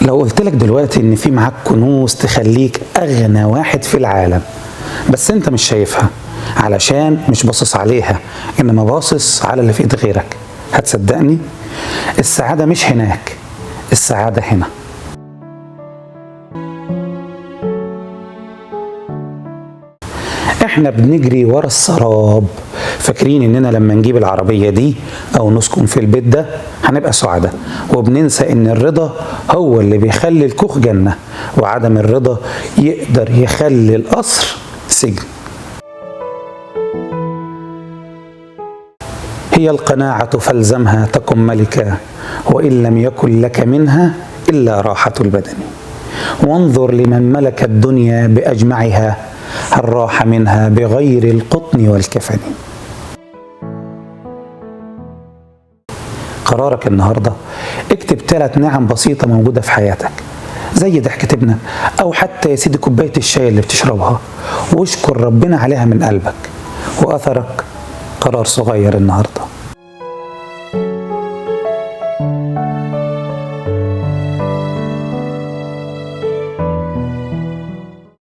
لو قلت لك دلوقتي ان في معاك كنوز تخليك اغنى واحد في العالم، بس انت مش شايفها علشان مش باصص عليها، انما باصص على اللي في ايد غيرك، هتصدقني؟ السعادة مش هناك، السعادة هنا. احنا بنجري ورا السراب، فاكرين اننا لما نجيب العربية دي او نسكن في البيت ده هنبقى سعداء، وبننسى ان الرضا هو اللي بيخلي الكوخ جنة، وعدم الرضا يقدر يخلي القصر سجن. هي القناعة فالزمها تكن ملكا، وإن لم يكن لك منها إلا راحة البدن، وانظر لمن ملك الدنيا بأجمعها، هل راح منها بغير القطن والكفن. قرارك النهاردة اكتب 3 نعم بسيطة موجودة في حياتك، زي ضحكة ابنك أو حتى يا سيدي كوباية الشاي اللي بتشربها، واشكر ربنا عليها من قلبك، وأثرك قرار صغير النهارده.